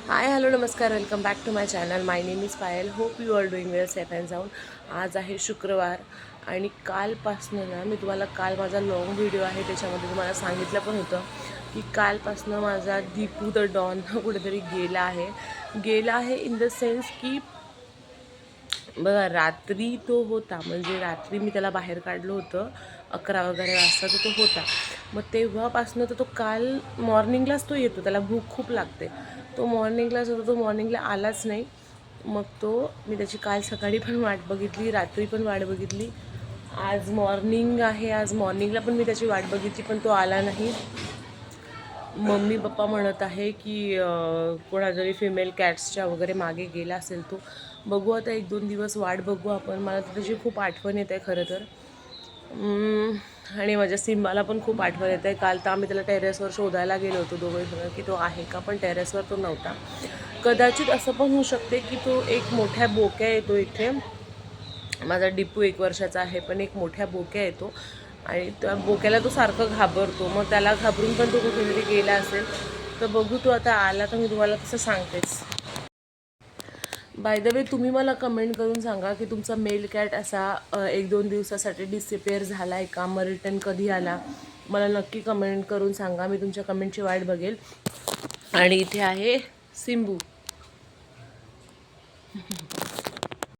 हाय hello नमस्कार welcome back to my channel. My name is Payal. Hope you are doing well safe and sound. आज आहे शुक्रवार आणि कालपासनं ना मी तुम्हाला काल माझा लॉंग व्हिडिओ आहे त्याच्यामध्ये तुम्हाला सांगितलं पण होतं की कालपासनं माझा दीपू द डॉन कुठेतरी गेला आहे इन द सेन्स की बघा रात्री तो होता, म्हणजे रात्री मी त्याला बाहेर काढलं होतं 11 वगैरे वाजता तर तो होता. मग तेव्हापासनं तर तो काल मॉर्निंगलाच तो येतो, त्याला भूक खूप लागते. तो मॉर्निंगलाच होता, तो मॉर्निंगला आलाच नाही. मग मी त्याची काल सकाळी पण वाट बघितली, रात्री पण वाट बघितली. आज मॉर्निंग आहे, आज मॉर्निंगला पण मी त्याची वाट बघितली पण तो आला नाही. मम्मी पप्पा म्हणत आहे की कोणातरी फिमेल कॅट्सच्या वगैरे मागे गेला असेल तो. बघू आता 1-2 दिवस वाट बघू आपण. मला तर त्याची खूप आठवण येते खरं तर. आणि माझ्या सिम्बाला पण खूप आठवण येते आहे. काल तर आम्ही त्याला टेरेसवर शोधायला गेलो होतो दोघंजणं की तो आहे का, पण टेरेसवर तो नव्हता. कदाचित असं पण होऊ शकते की तो एक मोठ्या बोक्या येतो इथे. माझा डिप्पू 1 वर्षाचा आहे पण एक मोठ्या बोक्या येतो आणि त्या बोक्याला तो सारखं घाबरतो. मग त्याला घाबरून पण तो कुठेतरी गेला असेल. तर बघू तो आता आला तर मी तुम्हाला तसं सांगतेच. बाय द वे तुम्ही मला कमेंट करून सांगा की तुमचा मेल कॅट असा 1-2 दिवसासाठी डिसअपिअर झाला आहे का, मग रिटर्न कधी आला. मला नक्की कमेंट करून सांगा, मी तुमच्या कमेंटची वाट बघेल. आणि इथे आहे सिंबू.